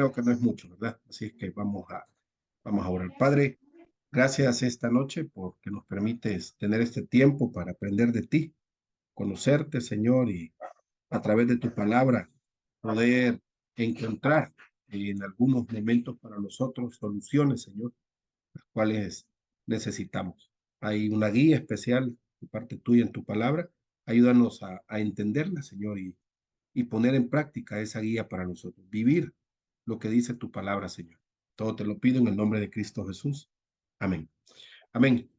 creo que no es mucho, ¿verdad? Así es que vamos a orar. Padre, gracias esta noche porque nos permites tener este tiempo para aprender de ti, conocerte, Señor, y a través de tu palabra poder encontrar en algunos momentos para nosotros soluciones, Señor, las cuales necesitamos. Hay una guía especial de parte tuya en tu palabra. Ayúdanos a entenderla, Señor, y poner en práctica esa guía para nosotros. Vivir lo que dice tu palabra, Señor. Todo te lo pido en el nombre de Cristo Jesús. Amén. Amén.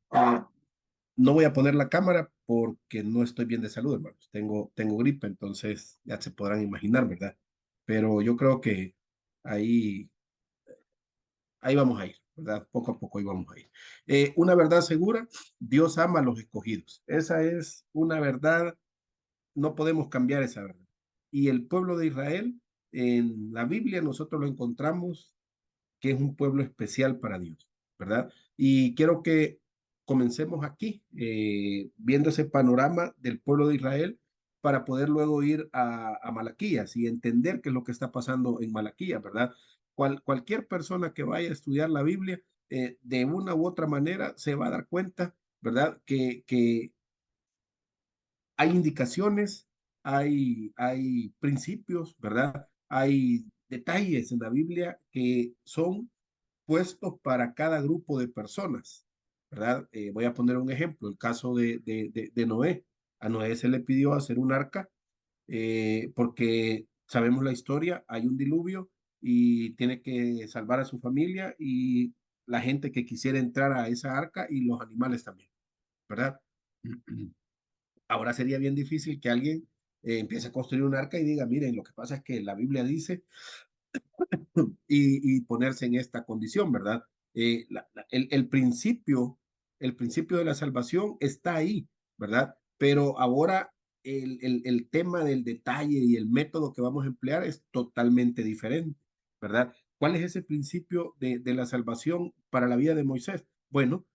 No voy a poner la cámara porque no estoy bien de salud, hermanos. Tengo gripe, entonces ya se podrán imaginar, ¿verdad? Pero yo creo que ahí, ahí vamos a ir, ¿verdad? Poco a poco ahí vamos a ir. Una verdad segura, Dios ama a los escogidos. Esa es una verdad, no podemos cambiar esa verdad. Y el pueblo de Israel, en la Biblia nosotros lo encontramos que es un pueblo especial para Dios, ¿verdad? Y quiero que comencemos aquí, viendo ese panorama del pueblo de Israel, para poder luego ir a Malaquías y entender qué es lo que está pasando en Malaquías, ¿verdad? Cualquier persona que vaya a estudiar la Biblia, de una u otra manera, se va a dar cuenta, ¿verdad? Que hay indicaciones, hay principios, ¿verdad? Hay detalles en la Biblia que son puestos para cada grupo de personas, ¿verdad? Voy a poner un ejemplo, el caso de Noé. A Noé se le pidió hacer un arca porque sabemos la historia, hay un diluvio y tiene que salvar a su familia y la gente que quisiera entrar a esa arca y los animales también, ¿verdad? Ahora sería bien difícil que alguien empiece a construir un arca y diga, miren, lo que pasa es que la Biblia dice y ponerse en esta condición, ¿verdad? El principio de la salvación está ahí, ¿verdad? Pero ahora el tema del detalle y el método que vamos a emplear es totalmente diferente, ¿verdad? ¿Cuál es ese principio de la salvación para la vida de Moisés? Bueno,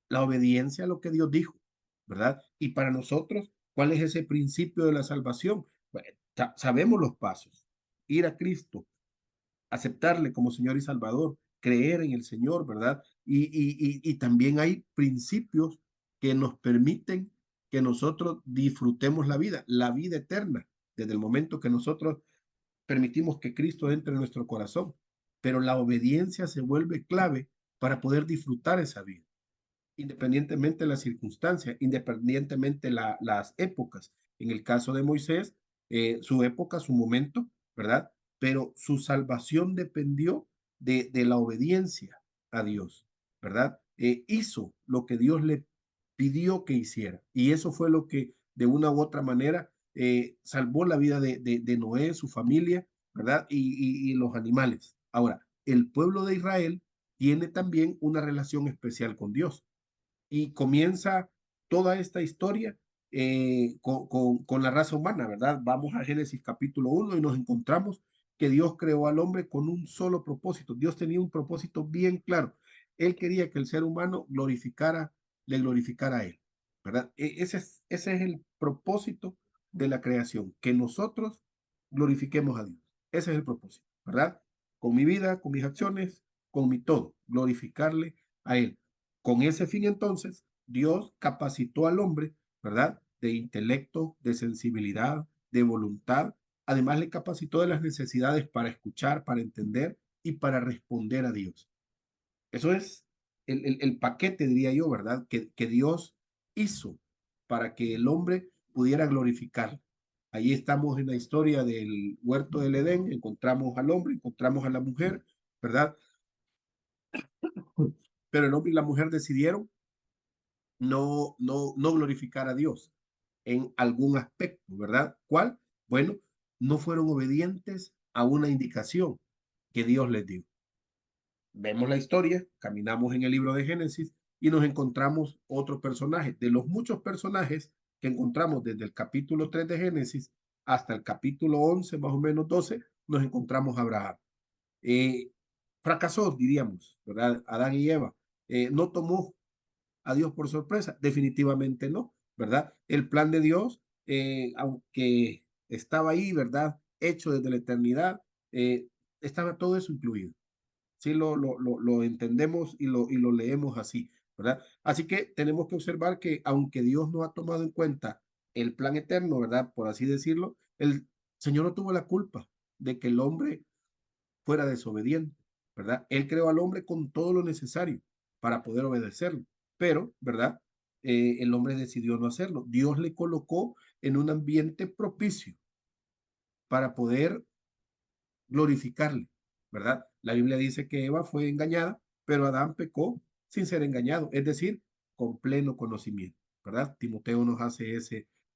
la obediencia a lo que Dios dijo, ¿verdad? Y para nosotros, ¿cuál es ese principio de la salvación? Bueno, sabemos los pasos. Ir a Cristo, aceptarle como Señor y Salvador, creer en el Señor, ¿verdad? Y también hay principios que nos permiten que nosotros disfrutemos la vida eterna, desde el momento que nosotros permitimos que Cristo entre en nuestro corazón. Pero la obediencia se vuelve clave para poder disfrutar esa vida independientemente de las circunstancias, independientemente las épocas. En el caso de Moisés, su época, su momento, ¿verdad? Pero su salvación dependió de la obediencia a Dios, ¿verdad? Hizo lo que Dios le pidió que hiciera. Y eso fue lo que de una u otra manera salvó la vida de Noé, su familia, ¿verdad? Y los animales. Ahora, el pueblo de Israel tiene también una relación especial con Dios y comienza toda esta historia con la raza humana, ¿verdad? Vamos a Génesis capítulo 1 y nos encontramos que Dios creó al hombre con un solo propósito. Dios tenía un propósito bien claro. Él quería que el ser humano le glorificara a Él, ¿verdad? Ese es el propósito de la creación, que nosotros glorifiquemos a Dios. Ese es el propósito, ¿verdad? Con mi vida, con mis acciones, con mi todo, glorificarle a Él. Con ese fin entonces, Dios capacitó al hombre, ¿verdad? De intelecto, de sensibilidad, de voluntad. Además, le capacitó de las necesidades para escuchar, para entender y para responder a Dios. Eso es el paquete, diría yo, ¿verdad? Que Dios hizo para que el hombre pudiera glorificar. Ahí estamos en la historia del huerto del Edén, encontramos al hombre, encontramos a la mujer, ¿verdad? Pero el hombre y la mujer decidieron no glorificar a Dios en algún aspecto, ¿verdad? ¿Cuál? Bueno, no fueron obedientes a una indicación que Dios les dio. Vemos la historia, caminamos en el libro de Génesis y nos encontramos otro personaje. De los muchos personajes que encontramos desde el capítulo 3 de Génesis hasta el capítulo 11, más o menos 12, nos encontramos a Abraham. Eh, Fracasó, diríamos, ¿verdad? Adán y Eva. No tomó a Dios por sorpresa? Definitivamente no, ¿verdad? El plan de Dios, aunque estaba ahí, ¿verdad? Hecho desde la eternidad, estaba todo eso incluido. Sí, lo entendemos y lo leemos así, ¿verdad? Así que tenemos que observar que aunque Dios no ha tomado en cuenta el plan eterno, ¿verdad? Por así decirlo, el Señor no tuvo la culpa de que el hombre fuera desobediente, ¿verdad? Él creó al hombre con todo lo necesario para poder obedecerlo, pero, ¿verdad? El hombre decidió no hacerlo. Dios le colocó en un ambiente propicio para poder glorificarle, ¿verdad? La Biblia dice que Eva fue engañada, pero Adán pecó sin ser engañado, es decir, con pleno conocimiento, ¿verdad? Timoteo nos hace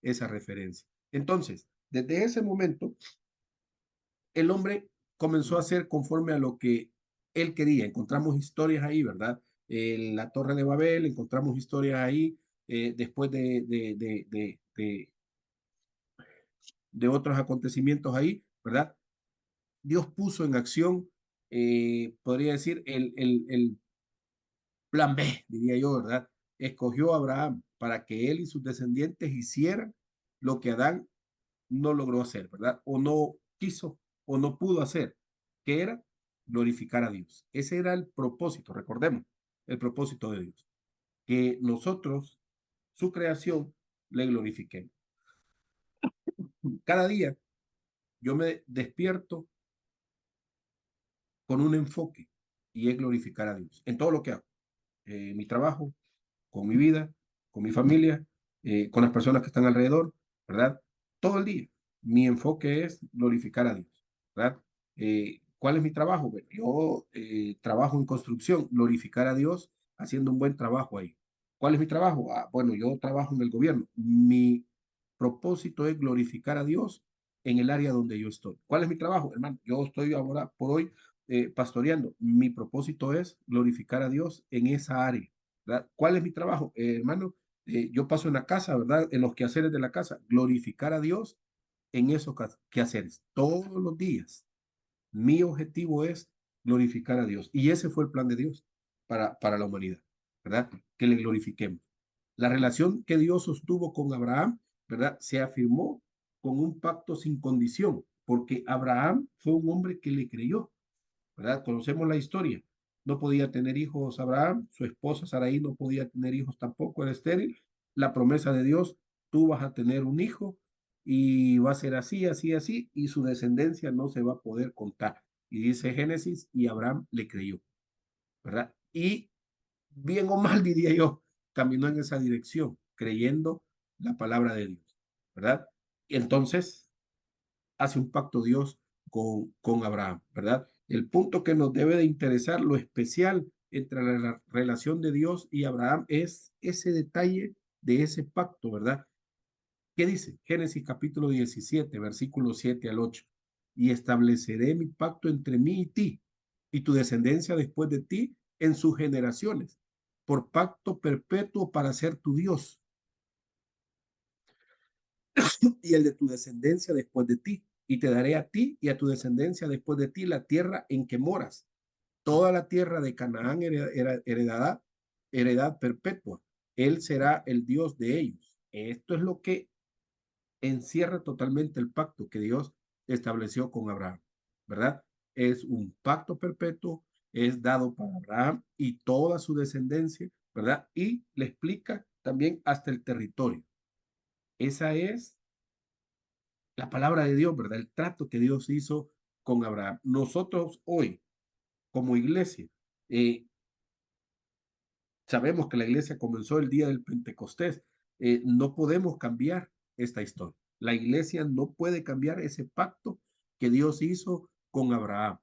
esa referencia. Entonces, desde ese momento, el hombre comenzó a hacer conforme a lo que él quería. Encontramos historias ahí, ¿verdad? En la Torre de Babel, encontramos historias ahí, después de otros acontecimientos ahí, ¿verdad? Dios puso en acción, podría decir, el plan B, diría yo, ¿verdad? Escogió a Abraham para que él y sus descendientes hicieran lo que Adán no logró hacer, ¿verdad? O no quiso o no pudo hacer, que era glorificar a Dios. Ese era el propósito, recordemos, el propósito de Dios, que nosotros, su creación, le glorifiquemos. Cada día yo me despierto con un enfoque y es glorificar a Dios en todo lo que hago, mi trabajo, con mi vida, con mi familia, con las personas que están alrededor, ¿verdad? Todo el día. Mi enfoque es glorificar a Dios, ¿verdad? ¿Cuál es mi trabajo? Bueno, yo trabajo en construcción, glorificar a Dios haciendo un buen trabajo ahí. ¿Cuál es mi trabajo? Ah, bueno, yo trabajo en el gobierno. Mi propósito es glorificar a Dios en el área donde yo estoy. ¿Cuál es mi trabajo? Hermano, yo estoy ahora por hoy pastoreando. Mi propósito es glorificar a Dios en esa área. ¿Verdad? ¿Cuál es mi trabajo? Hermano, yo paso en la casa, ¿verdad? En los quehaceres de la casa, glorificar a Dios en esos quehaceres todos los días. Mi objetivo es glorificar a Dios. Y ese fue el plan de Dios para la humanidad, ¿verdad? Que le glorifiquemos. La relación que Dios sostuvo con Abraham, ¿verdad? Se afirmó con un pacto sin condición, porque Abraham fue un hombre que le creyó, ¿verdad? Conocemos la historia. No podía tener hijos Abraham, su esposa Sarai no podía tener hijos tampoco, era estéril. La promesa de Dios, tú vas a tener un hijo y va a ser así, así, así, y su descendencia no se va a poder contar. Y dice Génesis, y Abraham le creyó, ¿verdad? Y bien o mal, diría yo, caminó en esa dirección, creyendo la palabra de Dios, ¿verdad? Y entonces, hace un pacto Dios con Abraham, ¿verdad? El punto que nos debe de interesar, lo especial entre la relación de Dios y Abraham es ese detalle de ese pacto, ¿verdad? ¿Qué dice? Génesis capítulo 17, versículos 7 al 8. Y estableceré mi pacto entre mí y ti, y tu descendencia después de ti en sus generaciones, por pacto perpetuo para ser tu Dios y el de tu descendencia después de ti. Y te daré a ti y a tu descendencia después de ti la tierra en que moras. Toda la tierra de Canaán heredará heredad perpetua. Él será el Dios de ellos. Esto es lo que encierra totalmente el pacto que Dios estableció con Abraham, ¿verdad? Es un pacto perpetuo, es dado para Abraham y toda su descendencia, ¿verdad? Y le explica también hasta el territorio. Esa es la palabra de Dios, ¿verdad? El trato que Dios hizo con Abraham. Nosotros hoy, como iglesia, eh, sabemos que la iglesia comenzó el día del Pentecostés. No podemos cambiar esta historia. La iglesia no puede cambiar ese pacto que Dios hizo con Abraham,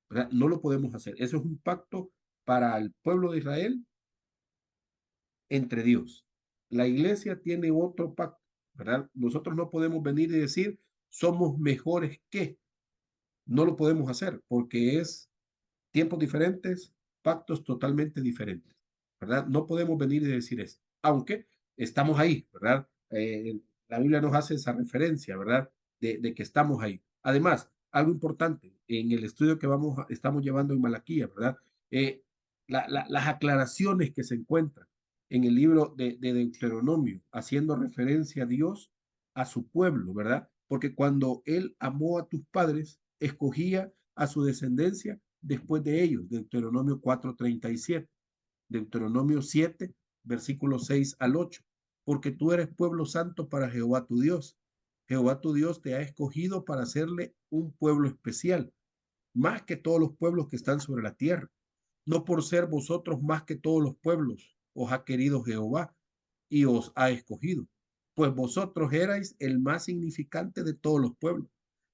¿verdad? No lo podemos hacer. Eso es un pacto para el pueblo de Israel entre Dios. La iglesia tiene otro pacto, ¿verdad? Nosotros no podemos venir y decir somos mejores que. No lo podemos hacer porque es tiempos diferentes, pactos totalmente diferentes, ¿verdad? No podemos venir y decir eso, aunque estamos ahí, ¿verdad? La Biblia nos hace esa referencia, ¿verdad? De que estamos ahí. Además, algo importante, en el estudio que estamos llevando en Malaquía, ¿verdad? Eh, las aclaraciones que se encuentran en el libro de Deuteronomio, haciendo referencia a Dios, a su pueblo, ¿verdad? Porque cuando Él amó a tus padres, escogía a su descendencia después de ellos. Deuteronomio 4:37. Deuteronomio 7, versículos 6 al 8. Porque tú eres pueblo santo para Jehová tu Dios. Jehová tu Dios te ha escogido para hacerle un pueblo especial, más que todos los pueblos que están sobre la tierra. No por ser vosotros más que todos los pueblos, os ha querido Jehová y os ha escogido, pues vosotros erais el más significante de todos los pueblos,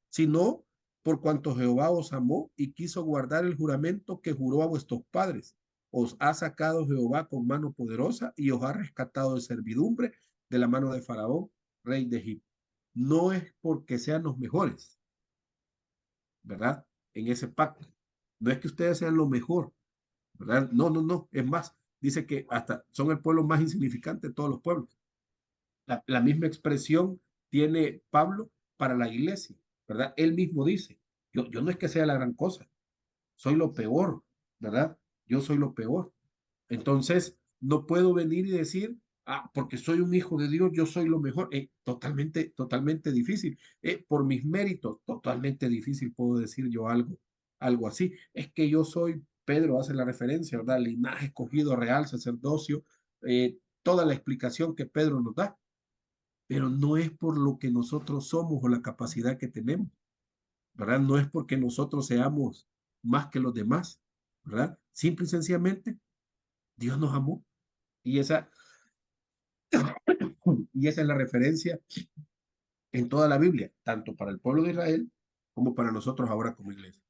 sino por cuanto Jehová os amó y quiso guardar el juramento que juró a vuestros padres. Os ha sacado Jehová con mano poderosa y os ha rescatado de servidumbre de la mano de Faraón, rey de Egipto. No es porque sean los mejores, ¿verdad? En ese pacto. No es que ustedes sean lo mejor, ¿verdad? No, no, no. Es más, dice que hasta son el pueblo más insignificante de todos los pueblos. La misma expresión tiene Pablo para la iglesia, ¿verdad? Él mismo dice, yo no es que sea la gran cosa, soy lo peor, ¿verdad? Yo soy lo peor. Entonces, no puedo venir y decir, porque soy un hijo de Dios, yo soy lo mejor. Totalmente, totalmente difícil. Por mis méritos, totalmente difícil puedo decir yo algo así. Es que yo soy, Pedro hace la referencia, ¿verdad? Linaje escogido, real, sacerdocio, toda la explicación que Pedro nos da, pero no es por lo que nosotros somos o la capacidad que tenemos, ¿verdad? No es porque nosotros seamos más que los demás, ¿verdad? Simple y sencillamente, Dios nos amó. Y esa, y esa es la referencia en toda la Biblia, tanto para el pueblo de Israel como para nosotros ahora como iglesia.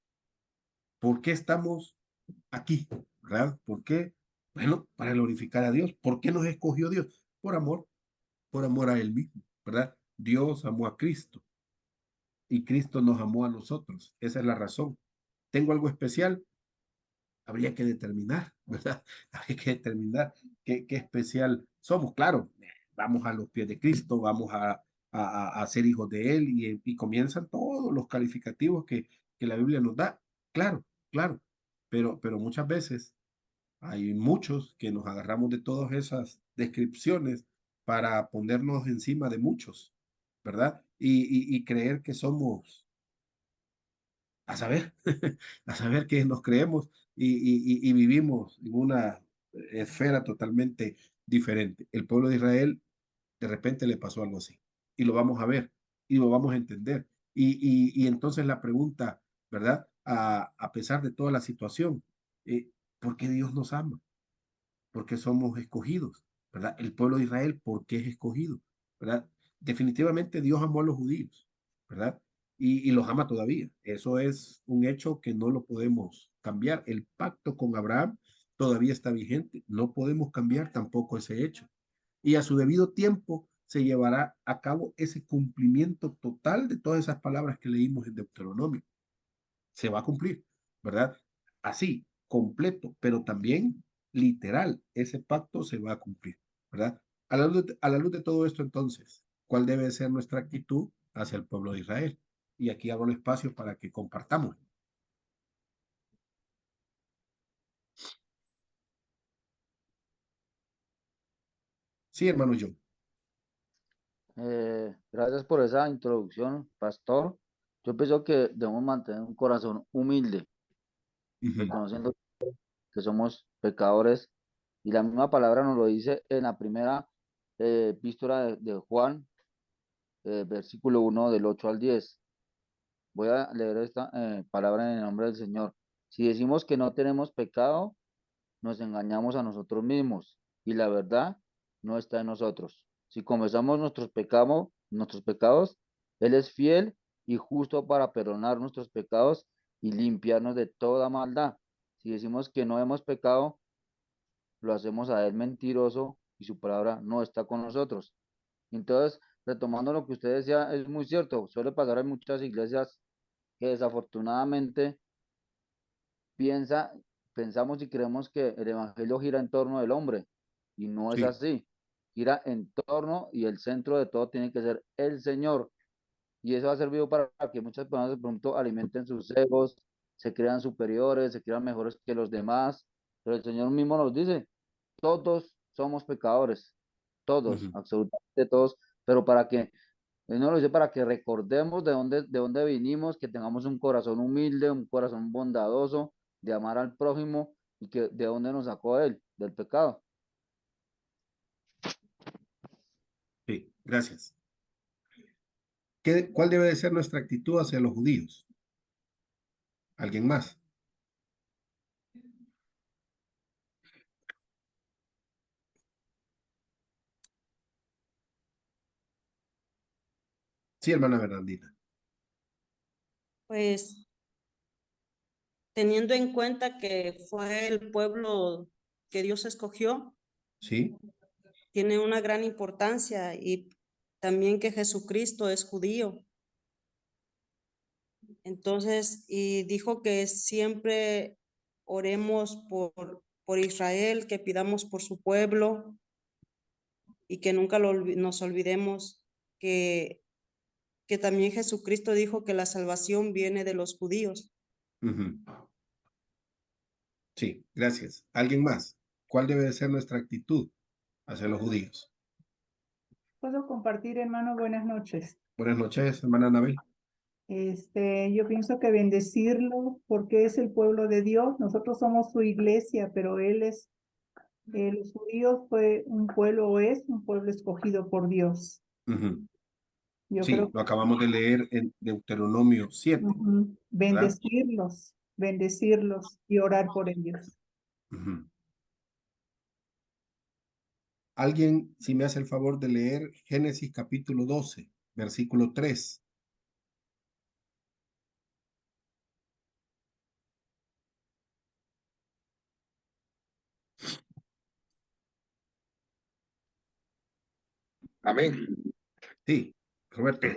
¿Por qué estamos aquí? ¿Verdad? ¿Por qué? Bueno, para glorificar a Dios. ¿Por qué nos escogió Dios? Por amor a Él mismo, ¿verdad? Dios amó a Cristo y Cristo nos amó a nosotros. Esa es la razón. ¿Tengo algo especial? Habría que determinar, ¿verdad? Habría que determinar qué especial somos. Claro, vamos a los pies de Cristo, vamos a ser hijos de Él y comienzan todos los calificativos que la Biblia nos da. Claro, claro, pero muchas veces hay muchos que nos agarramos de todas esas descripciones para ponernos encima de muchos, ¿verdad? Y creer que somos a saber, a saber que nos creemos y vivimos en una esfera totalmente diferente. El pueblo de Israel de repente le pasó algo así y lo vamos a ver y lo vamos a entender. Y entonces la pregunta, ¿verdad? A pesar de toda la situación, ¿por qué Dios nos ama? Porque somos escogidos, ¿verdad? El pueblo de Israel, ¿por qué es escogido? ¿Verdad? Definitivamente Dios amó a los judíos, ¿verdad? Y los ama todavía. Eso es un hecho que no lo podemos cambiar. El pacto con Abraham todavía está vigente. No podemos cambiar tampoco ese hecho. Y a su debido tiempo se llevará a cabo ese cumplimiento total de todas esas palabras que leímos en Deuteronomio. Se va a cumplir, ¿verdad? Así, completo, pero también literal, ese pacto se va a cumplir, ¿verdad? A la luz de todo esto, entonces, ¿cuál debe ser nuestra actitud hacia el pueblo de Israel? Y aquí abro el espacio para que compartamos. Sí, hermano John. Gracias por esa introducción, pastor. Yo pienso que debemos mantener un corazón humilde, Ujú. reconociendo que somos pecadores. Y la misma palabra nos lo dice en la primera epístola de Juan, versículo 1 del 8 al 10. Voy a leer esta palabra en el nombre del Señor. Si decimos que no tenemos pecado, nos engañamos a nosotros mismos y la verdad no está en nosotros. Si confesamos nuestros pecados, Él es fiel y justo para perdonar nuestros pecados y limpiarnos de toda maldad. Si decimos que no hemos pecado, lo hacemos a Él mentiroso y su palabra no está con nosotros. Entonces, retomando lo que usted decía, es muy cierto. Suele pasar en muchas iglesias que desafortunadamente piensa, pensamos y creemos que el evangelio gira en torno del hombre y no es Sí. así. Gira en torno y el centro de todo tiene que ser el Señor. Y eso ha servido para que muchas personas de pronto alimenten sus egos, se crean superiores, se crean mejores que los demás. Pero el Señor mismo nos dice, todos somos pecadores, todos, Ujú. absolutamente todos, pero ¿para qué? Él nos lo dice para que recordemos de dónde vinimos, que tengamos un corazón humilde, un corazón bondadoso, de amar al prójimo y que de dónde nos sacó él, del pecado. Sí, gracias. ¿Cuál debe de ser nuestra actitud hacia los judíos? ¿Alguien más? Sí, hermana Bernardina. Pues teniendo en cuenta que fue el pueblo que Dios escogió, Sí. tiene una gran importancia y también que Jesucristo es judío. Entonces, y dijo que siempre oremos por Israel, que pidamos por su pueblo y que nunca nos olvidemos que también Jesucristo dijo que la salvación viene de los judíos. Ujú. Sí, gracias. ¿Alguien más? ¿Cuál debe de ser nuestra actitud hacia los judíos? ¿Puedo compartir, hermano? Buenas noches. Buenas noches, hermana Anabel. Yo pienso que bendecirlo porque es el pueblo de Dios. Nosotros somos su iglesia, pero los judíos fue un pueblo o es un pueblo escogido por Dios. Ujú. Yo Sí, creo lo acabamos de leer en Deuteronomio 7, que ¿verdad? bendecirlos y orar por ellos. Ujú. Alguien, si me hace el favor de leer Génesis capítulo 12, versículo 3. Amén. Sí, Roberto.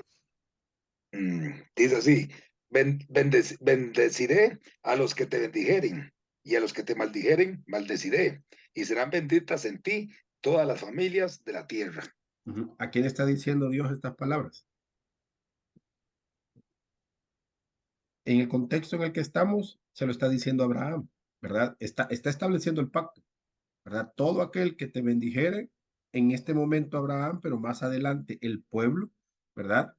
Dice así, bendeciré a los que te bendijeren y a los que te maldijeren, maldeciré, y serán benditas en ti todas las familias de la tierra. Ujú. ¿A quién está diciendo Dios estas palabras? En el contexto en el que estamos, se lo está diciendo a Abraham, ¿verdad? Está estableciendo el pacto, ¿verdad? Todo aquel que te bendijere, en este momento Abraham, pero más adelante el pueblo, ¿verdad?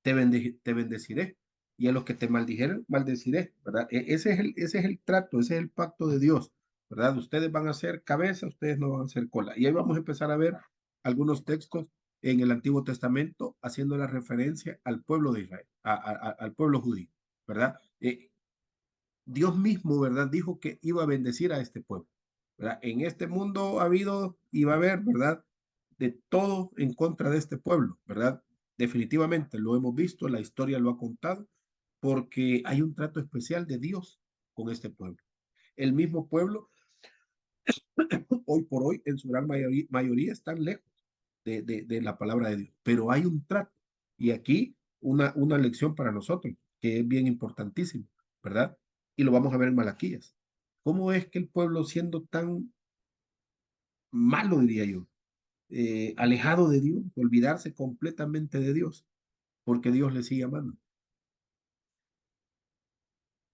Te bendeciré. Y a los que te maldijeren, maldeciré, ¿verdad? Ese es el trato, ese es el pacto de Dios, ¿verdad? Ustedes van a ser cabeza, ustedes no van a ser cola. Y ahí vamos a empezar a ver algunos textos en el Antiguo Testamento haciendo la referencia al pueblo de Israel, al pueblo judío, ¿verdad? Dios mismo, ¿verdad? Dijo que iba a bendecir a este pueblo, ¿verdad? En este mundo ha habido y va a haber, ¿verdad? De todo en contra de este pueblo, ¿verdad? Definitivamente lo hemos visto, la historia lo ha contado, porque hay un trato especial de Dios con este pueblo. El mismo pueblo, hoy por hoy, en su gran mayoría están lejos de la palabra de Dios, pero hay un trato. Y aquí una lección para nosotros, que es bien importantísima, ¿verdad? Y lo vamos a ver en Malaquías. ¿Cómo es que el pueblo, siendo tan malo, diría yo, alejado de Dios, olvidarse completamente de Dios, porque Dios le sigue amando?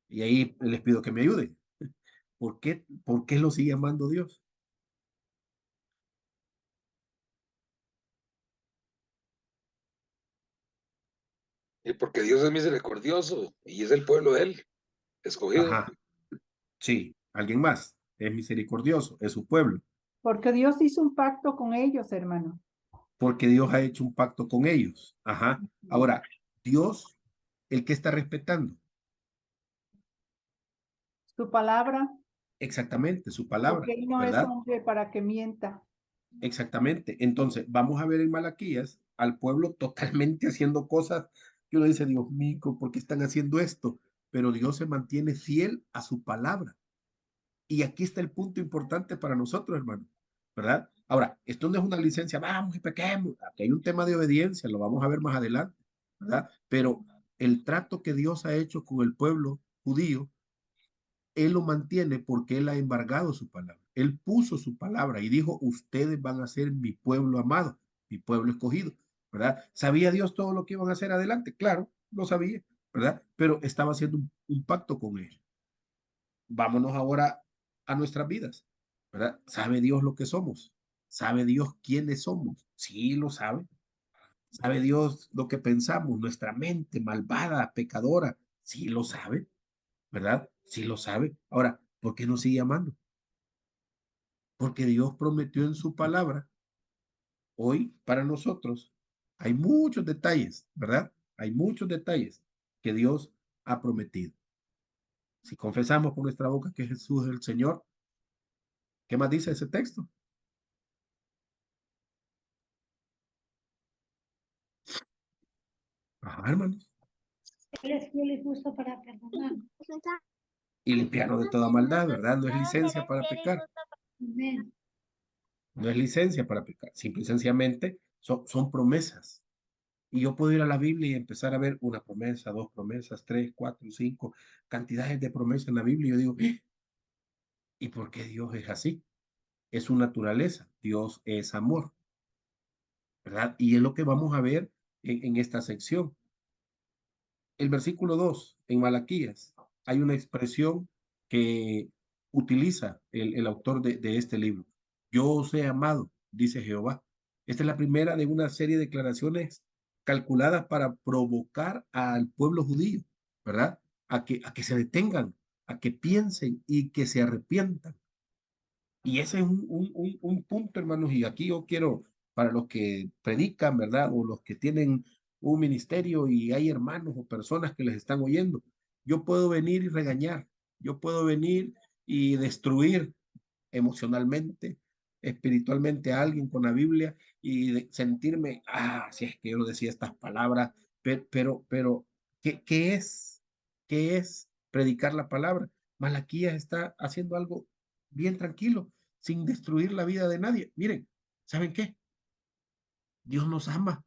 Y ahí les pido que me ayuden. ¿Por qué lo sigue amando Dios? Y porque Dios es misericordioso y es el pueblo de él, escogido. Ajá, sí, alguien más. Es misericordioso, es su pueblo, Porque Dios hizo un pacto con ellos, hermano. porque Dios ha hecho un pacto con ellos. Ajá. Ahora, Dios, el que está respetando, Su palabra, exactamente, su palabra, porque Él no es ¿verdad? hombre para que mienta. Exactamente. Entonces, vamos a ver en Malaquías al pueblo totalmente haciendo cosas que uno dice, Dios mío, ¿por qué están haciendo esto? Pero Dios se mantiene fiel a su palabra. Y aquí está el punto importante para nosotros, hermano, ¿verdad? Ahora, esto no es una licencia, vamos y pequemos. Aquí hay un tema de obediencia, lo vamos a ver más adelante, ¿verdad? Pero el trato que Dios ha hecho con el pueblo judío, Él lo mantiene porque Él ha embargado su palabra. Él puso su palabra y dijo, ustedes van a ser mi pueblo amado, mi pueblo escogido, ¿verdad? ¿Sabía Dios todo lo que iban a hacer adelante? Claro, lo sabía, ¿verdad? Pero estaba haciendo un pacto con Él. Vámonos ahora a nuestras vidas, ¿verdad? ¿Sabe Dios lo que somos? ¿Sabe Dios quiénes somos? Sí, lo sabe. ¿Sabe Dios lo que pensamos? Nuestra mente malvada, pecadora, sí lo sabe, ¿verdad? Sí lo sabe. Ahora, ¿por qué nos sigue amando? Porque Dios prometió en su palabra. Hoy, para nosotros, hay muchos detalles, ¿verdad? Hay muchos detalles que Dios ha prometido. Si confesamos con nuestra boca que Jesús es el Señor, ¿qué más dice ese texto? Ajá, hermanos. Él es fiel y justo para perdonar. Y limpiarnos de toda maldad, ¿verdad? No es licencia para pecar. Amén. No es licencia para pecar. Simple y sencillamente son promesas. Y yo puedo ir a la Biblia y empezar a ver una promesa, dos promesas, tres, cuatro, cinco, cantidades de promesas en la Biblia. Y yo digo, ¿y por qué Dios es así? Es su naturaleza. Dios es amor, ¿verdad? Y es lo que vamos a ver en esta sección. El versículo 2 en Malaquías, hay una expresión que utiliza el autor de este libro. Yo os he amado, dice Jehová. Esta es la primera de una serie de declaraciones calculadas para provocar al pueblo judío, ¿verdad? A que se detengan, a que piensen y que se arrepientan. Y ese es un punto, hermanos, y aquí yo quiero, para los que predican, ¿verdad? O los que tienen un ministerio y hay hermanos o personas que les están oyendo, yo puedo venir y regañar, yo puedo venir y destruir emocionalmente, espiritualmente a alguien con la Biblia y sentirme, si es que yo no decía estas palabras, pero ¿qué es? ¿Qué es predicar la palabra? Malaquías está haciendo algo bien tranquilo, sin destruir la vida de nadie. Miren, ¿saben qué? Dios nos ama,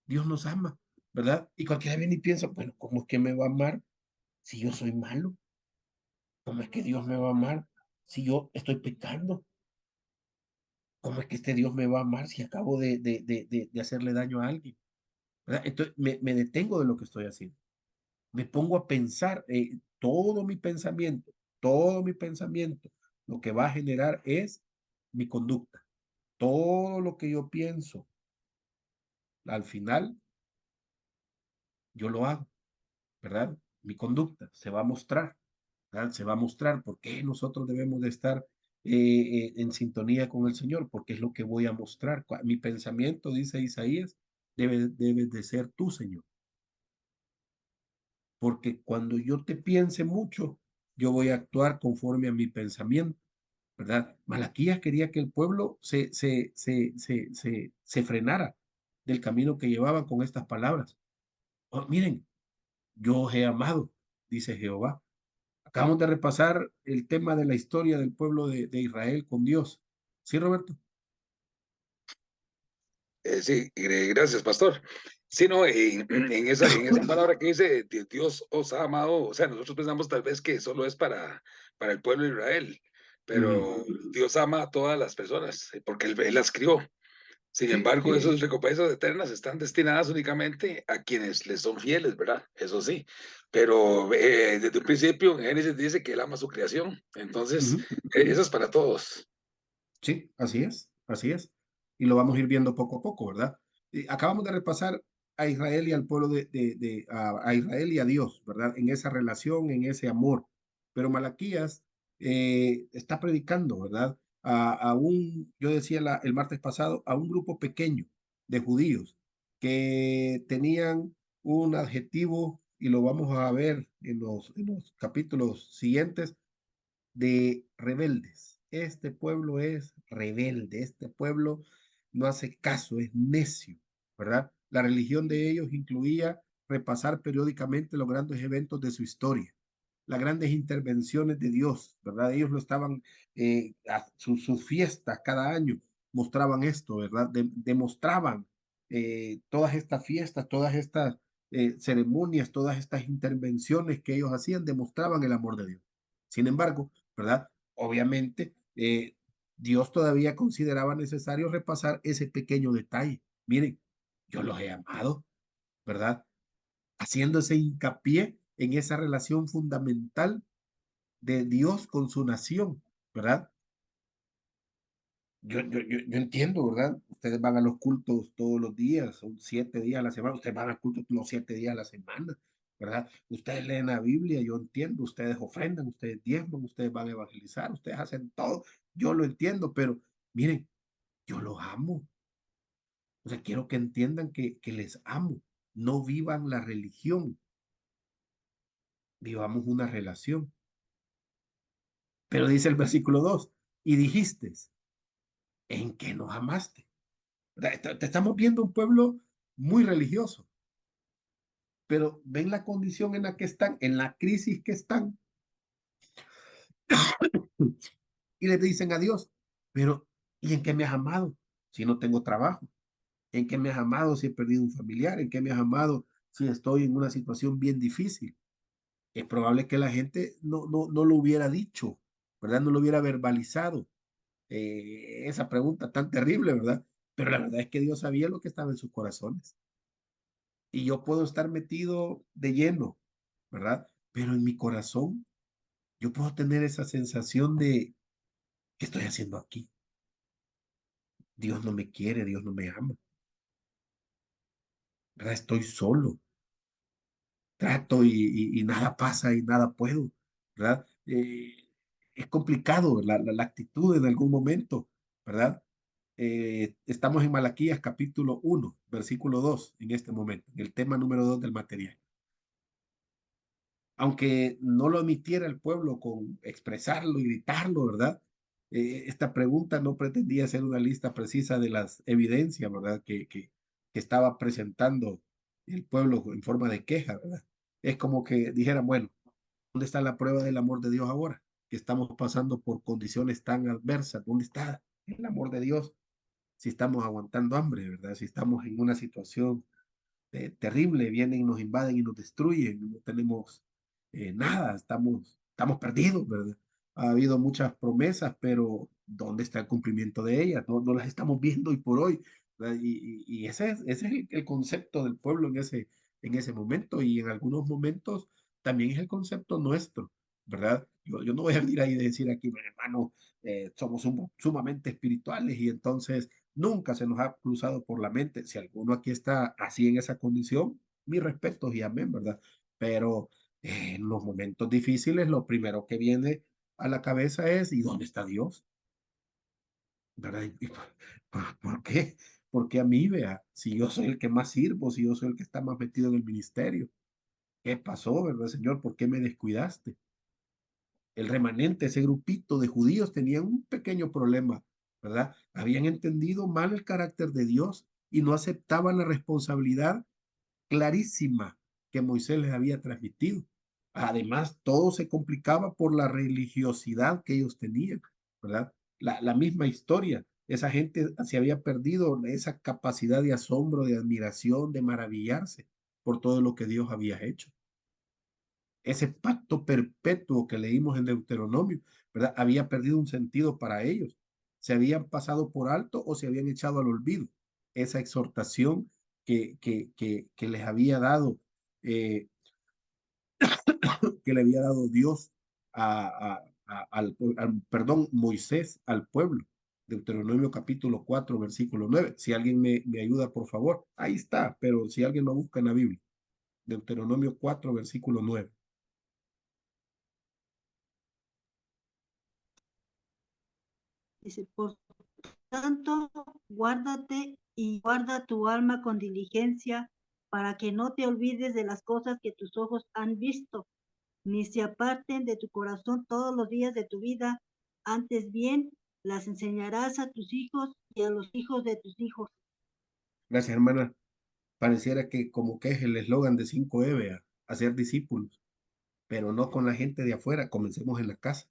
Dios nos ama, ¿verdad? Y cualquiera viene y piensa, bueno, ¿cómo es que me va a amar si yo soy malo? ¿Cómo es que Dios me va a amar si yo estoy pecando? ¿Cómo es que este Dios me va a amar si acabo de hacerle daño a alguien? ¿Verdad? Entonces me detengo de lo que estoy haciendo. Me pongo a pensar, todo mi pensamiento, lo que va a generar es mi conducta. Todo lo que yo pienso, al final, yo lo hago, ¿verdad? Mi conducta se va a mostrar, ¿verdad? Se va a mostrar por qué nosotros debemos de estar en sintonía con el Señor, porque es lo que voy a mostrar. Mi pensamiento, dice Isaías, debe de ser tú, Señor. Porque cuando yo te piense mucho, yo voy a actuar conforme a mi pensamiento, ¿verdad? Malaquías quería que el pueblo se frenara del camino que llevaban con estas palabras. Oh, miren, yo os he amado, dice Jehová. Acabamos de repasar el tema de la historia del pueblo de Israel con Dios. ¿Sí, Roberto? Sí, gracias, pastor. Sí, no, en esa palabra que dice, Dios os ha amado, o sea, nosotros pensamos tal vez que solo es para el pueblo de Israel, pero Dios ama a todas las personas, porque él las crió. Sin Sí, embargo, sí. esas recompensas eternas están destinadas únicamente a quienes les son fieles, ¿verdad? Eso sí. Pero desde un principio en Génesis dice que él ama su creación. Entonces, Ujú. eso es para todos. Sí, así es, así es. Y lo vamos a ir viendo poco a poco, ¿verdad? Acabamos de repasar a Israel y al pueblo a Israel y a Dios, ¿verdad? En esa relación, en ese amor. Pero Malaquías está predicando, ¿verdad? Yo decía el martes pasado, a un grupo pequeño de judíos que tenían un adjetivo, y lo vamos a ver en los capítulos siguientes, de rebeldes. Este pueblo es rebelde, este pueblo no hace caso, es necio, ¿verdad? La religión de ellos incluía repasar periódicamente los grandes eventos de su historia, las grandes intervenciones de Dios, ¿verdad? Ellos lo estaban, sus fiestas cada año mostraban esto, ¿verdad? Demostraban todas estas fiestas, todas estas ceremonias, todas estas intervenciones que ellos hacían, demostraban el amor de Dios. Sin embargo, ¿verdad? Obviamente, Dios todavía consideraba necesario repasar ese pequeño detalle. Miren, yo los he amado, ¿verdad? Haciendo ese hincapié en esa relación fundamental de Dios con su nación, ¿verdad? yo entiendo, ¿verdad? Ustedes van a los cultos todos los días, son 7 días a la semana, ustedes van al culto los 7 días a la semana, ¿verdad? Ustedes leen la Biblia, yo entiendo, ustedes ofrendan, ustedes diezman, ustedes van a evangelizar, ustedes hacen todo, yo lo entiendo, pero miren, yo los amo. O sea, quiero que entiendan que les amo. No vivan la religión, vivamos una relación. Pero dice el versículo 2, y dijiste, ¿en qué nos amaste? Te estamos viendo un pueblo muy religioso, pero ven la condición en la que están, en la crisis que están, y le dicen a Dios, pero ¿y en qué me has amado si no tengo trabajo? ¿En qué me has amado si he perdido un familiar? ¿En qué me has amado si estoy en una situación bien difícil? Es probable que la gente no lo hubiera dicho, ¿verdad? No lo hubiera verbalizado, esa pregunta tan terrible, ¿verdad? Pero la verdad es que Dios sabía lo que estaba en sus corazones. Y yo puedo estar metido de lleno, ¿verdad? Pero en mi corazón yo puedo tener esa sensación de, ¿qué estoy haciendo aquí? Dios no me quiere, Dios no me ama, ¿verdad? Estoy solo, trato y nada pasa y nada puedo, ¿verdad? Es complicado la actitud en algún momento, ¿verdad? Estamos en Malaquías capítulo 1, versículo 2 en este momento, en el tema número 2 del material. Aunque no lo admitiera el pueblo con expresarlo y gritarlo, ¿verdad? Esta pregunta no pretendía ser una lista precisa de las evidencias, ¿verdad? Que estaba presentando el pueblo en forma de queja, ¿verdad? Es como que dijeran, bueno, ¿dónde está la prueba del amor de Dios ahora? Que estamos pasando por condiciones tan adversas. ¿Dónde está el amor de Dios? Si estamos aguantando hambre, ¿verdad? Si estamos en una situación terrible, vienen y nos invaden y nos destruyen, no tenemos nada, estamos perdidos, ¿verdad? Ha habido muchas promesas, pero ¿dónde está el cumplimiento de ellas? No las estamos viendo hoy por hoy, ¿verdad? Y ese es el concepto del pueblo en ese momento y en algunos momentos también es el concepto nuestro, ¿verdad? Yo no voy a venir ahí a decir aquí, "Mi hermano, somos sumamente espirituales y entonces nunca se nos ha cruzado por la mente. Si alguno aquí está así en esa condición, mis respetos y amén, ¿verdad? Pero en los momentos difíciles, lo primero que viene a la cabeza es, ¿y dónde está Dios? ¿Verdad? ¿Por qué? Porque a mí, vea, si yo soy el que más sirvo, si yo soy el que está más metido en el ministerio, ¿qué pasó, verdad, Señor? ¿Por qué me descuidaste? El remanente, ese grupito de judíos tenían un pequeño problema, ¿verdad? Habían entendido mal el carácter de Dios y no aceptaban la responsabilidad clarísima que Moisés les había transmitido. Además, todo se complicaba por la religiosidad que ellos tenían, ¿verdad? La misma historia. Esa gente se había perdido esa capacidad de asombro, de admiración, de maravillarse por todo lo que Dios había hecho. Ese pacto perpetuo que leímos en Deuteronomio, ¿verdad? Había perdido un sentido para ellos. Se habían pasado por alto o se habían echado al olvido. Esa exhortación que les había dado, eh, que le había dado Dios perdón, Moisés al pueblo. Deuteronomio capítulo 4, versículo 9. Si alguien me ayuda, por favor. Ahí está, pero si alguien lo busca en la Biblia. Deuteronomio 4, versículo 9. Dice, por tanto, guárdate y guarda tu alma con diligencia para que no te olvides de las cosas que tus ojos han visto, ni se aparten de tu corazón todos los días de tu vida. Antes bien, las enseñarás a tus hijos y a los hijos de tus hijos. Gracias, hermana. Pareciera que como que es el eslogan de 5 hacer discípulos, pero no con la gente de afuera, comencemos en la casa.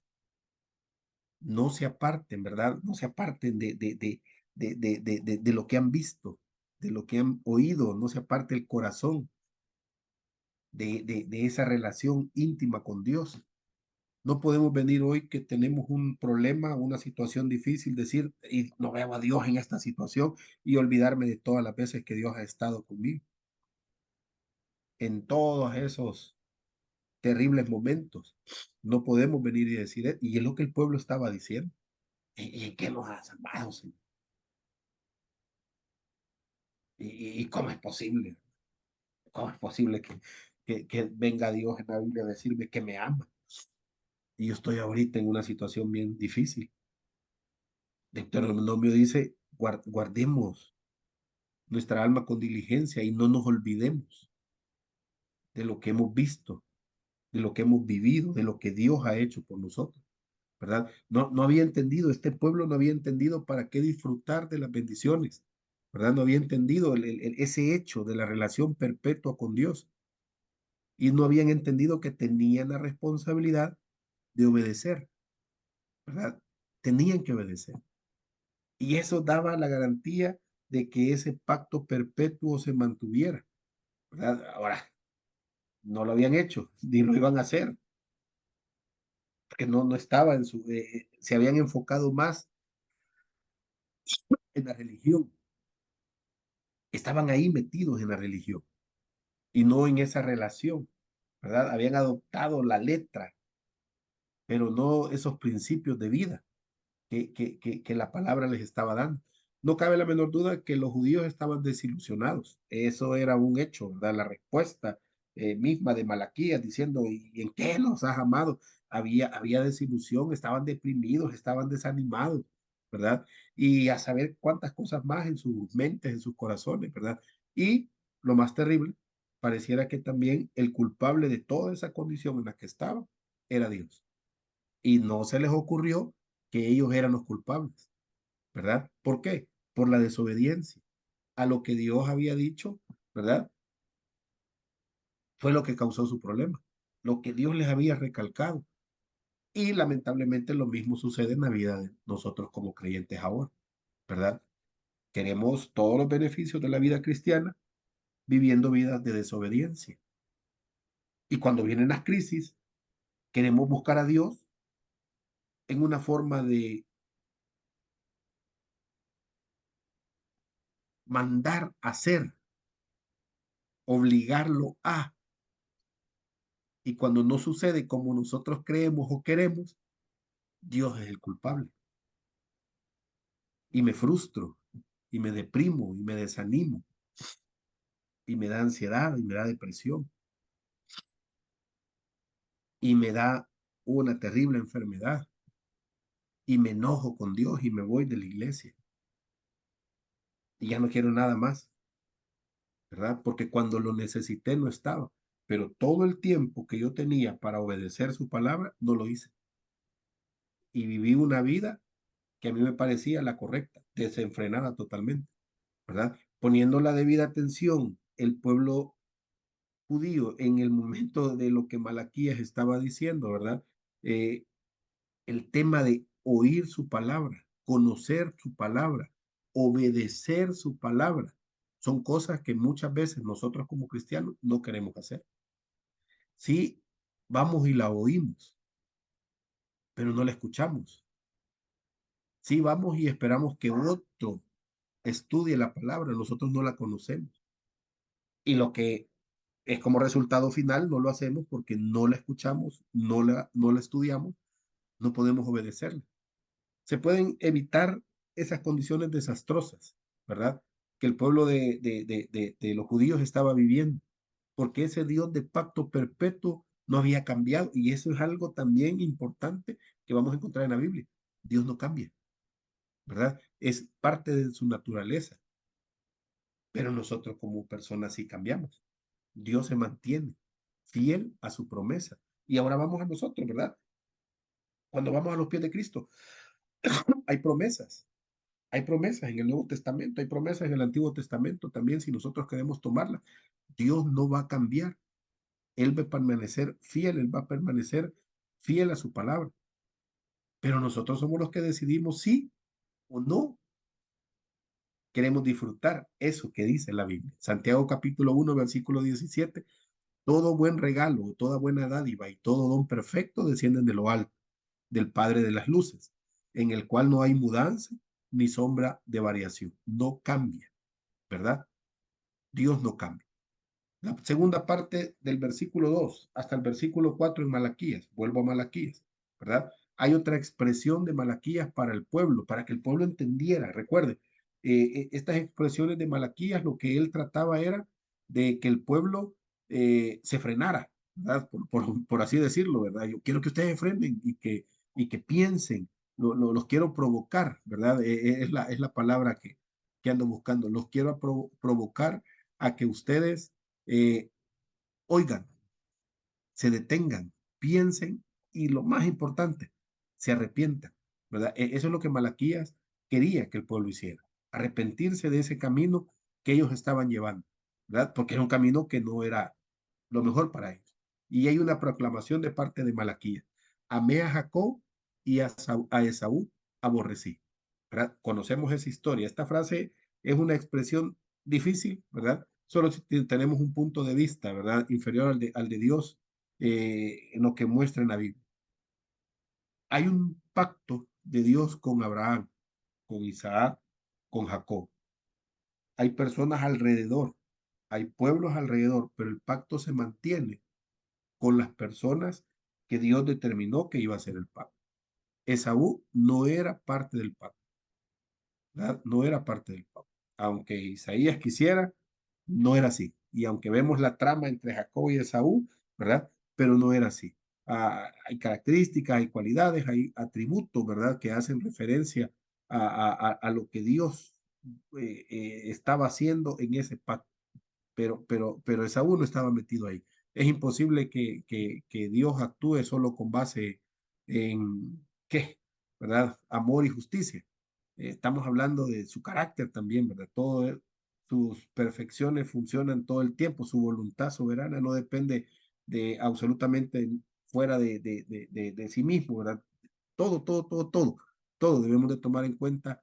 No se aparten, ¿verdad? No se aparten de lo que han visto, de lo que han oído, no se aparte el corazón de esa relación íntima con Dios. No podemos venir hoy que tenemos un problema, una situación difícil, decir, y no veo a Dios en esta situación y olvidarme de todas las veces que Dios ha estado conmigo. En todos esos terribles momentos. No podemos venir y decir, y es lo que el pueblo estaba diciendo. ¿Y en qué nos ha salvado, Señor? ¿Y cómo es posible? ¿Cómo es posible que venga Dios en la Biblia a decirme que me ama? Y yo estoy ahorita en una situación bien difícil. Deuteronomio dice, guardemos nuestra alma con diligencia y no nos olvidemos de lo que hemos visto, de lo que hemos vivido, de lo que Dios ha hecho por nosotros, ¿verdad? No había entendido, este pueblo no había entendido para qué disfrutar de las bendiciones, ¿verdad? No había entendido ese hecho de la relación perpetua con Dios y no habían entendido que tenían la responsabilidad de obedecer, ¿verdad? Tenían que obedecer. Y eso daba la garantía de que ese pacto perpetuo se mantuviera, ¿verdad? Ahora, no lo habían hecho, ni lo iban a hacer, porque no estaba en su, se habían enfocado más en la religión, estaban ahí metidos en la religión y no en esa relación, ¿verdad? Habían adoptado la letra, pero no esos principios de vida que la palabra les estaba dando. No cabe la menor duda que los judíos estaban desilusionados. Eso era un hecho, ¿verdad? La respuesta misma de Malaquías diciendo, ¿y en qué nos has amado? Había desilusión, estaban deprimidos, estaban desanimados, ¿verdad? Y a saber cuántas cosas más en sus mentes, en sus corazones, ¿verdad? Y lo más terrible, pareciera que también el culpable de toda esa condición en la que estaban era Dios. Y no se les ocurrió que ellos eran los culpables, ¿verdad? ¿Por qué? Por la desobediencia a lo que Dios había dicho, ¿verdad? Fue lo que causó su problema, lo que Dios les había recalcado. Y lamentablemente lo mismo sucede en la vida de nosotros como creyentes ahora, ¿verdad? Queremos todos los beneficios de la vida cristiana viviendo vidas de desobediencia. Y cuando vienen las crisis, queremos buscar a Dios en una forma de mandar a hacer, obligarlo a. Y cuando no sucede como nosotros creemos o queremos, Dios es el culpable. Y me frustro, y me deprimo, y me desanimo, y me da ansiedad, y me da depresión, y me da una terrible enfermedad, y me enojo con Dios y me voy de la iglesia. Y ya no quiero nada más, ¿verdad? Porque cuando lo necesité no estaba. Pero todo el tiempo que yo tenía para obedecer su palabra, no lo hice. Y viví una vida que a mí me parecía la correcta, desenfrenada totalmente, ¿verdad? Poniendo la debida atención el pueblo judío en el momento de lo que Malaquías estaba diciendo, ¿verdad? Eh, el tema de oír su palabra, conocer su palabra, obedecer su palabra, son cosas que muchas veces nosotros como cristianos no queremos hacer. Sí, vamos y la oímos, pero no la escuchamos. Sí, vamos y esperamos que otro estudie la palabra, nosotros no la conocemos. Y lo que es como resultado final, no lo hacemos porque no la escuchamos, no la estudiamos, no podemos obedecerla. Se pueden evitar esas condiciones desastrosas, ¿verdad? Que el pueblo de los judíos estaba viviendo, porque ese Dios de pacto perpetuo no había cambiado. Y eso es algo también importante que vamos a encontrar en la Biblia. Dios no cambia, ¿verdad? Es parte de su naturaleza, pero nosotros como personas sí cambiamos. Dios se mantiene fiel a su promesa. Y ahora vamos a nosotros, ¿verdad? Cuando vamos a los pies de Cristo, hay promesas. Hay promesas en el Nuevo Testamento, hay promesas en el Antiguo Testamento también, si nosotros queremos tomarlas. Dios no va a cambiar. Él va a permanecer fiel, Él va a permanecer fiel a su palabra. Pero nosotros somos los que decidimos sí o no queremos disfrutar eso que dice la Biblia. Santiago capítulo 1, versículo 17. Todo buen regalo, toda buena dádiva y todo don perfecto descienden de lo alto, del Padre de las luces, en el cual no hay mudanza ni sombra de variación. No cambia, ¿verdad? Dios no cambia. La segunda parte del versículo 2 hasta el versículo 4 en Malaquías, vuelvo a Malaquías, ¿verdad? hay otra expresión de Malaquías para el pueblo, para que el pueblo entendiera. Recuerde, estas expresiones de Malaquías, lo que él trataba era de que el pueblo se frenara, ¿verdad? Por así decirlo, ¿verdad? Yo quiero que ustedes frenen y que piensen, los quiero provocar, ¿verdad? Es la palabra que ando buscando. Los quiero provocar a que ustedes oigan, se detengan, piensen y lo más importante, se arrepientan, ¿verdad? Eso es lo que Malaquías quería que el pueblo hiciera, arrepentirse de ese camino que ellos estaban llevando, ¿verdad? Porque era un camino que no era lo mejor para ellos. Y hay una proclamación de parte de Malaquías: amé a Jacob y a Esaú aborrecí, ¿verdad? Conocemos esa historia. Esta frase es una expresión difícil, ¿verdad? Solo si tenemos un punto de vista, ¿verdad? Inferior al de Dios, en lo que muestra en la Biblia. Hay un pacto de Dios con Abraham, con Isaac, con Jacob. Hay personas alrededor, hay pueblos alrededor, pero el pacto se mantiene con las personas que Dios determinó que iba a ser el pacto. Esaú no era parte del pacto, ¿verdad? No era parte del pacto. Aunque Isaías quisiera, no era así. Y aunque vemos la trama entre Jacob y Esaú, ¿verdad? Pero no era así. Hay características, hay cualidades, hay atributos, ¿verdad? Que hacen referencia a lo que Dios estaba haciendo en ese pacto. Pero Esaú no estaba metido ahí. Es imposible que Dios actúe solo con base en, ¿qué? ¿Verdad? Amor y justicia. Estamos hablando de su carácter también, ¿verdad? Sus perfecciones funcionan todo el tiempo, su voluntad soberana no depende de absolutamente fuera de sí mismo, ¿verdad? Todo debemos de tomar en cuenta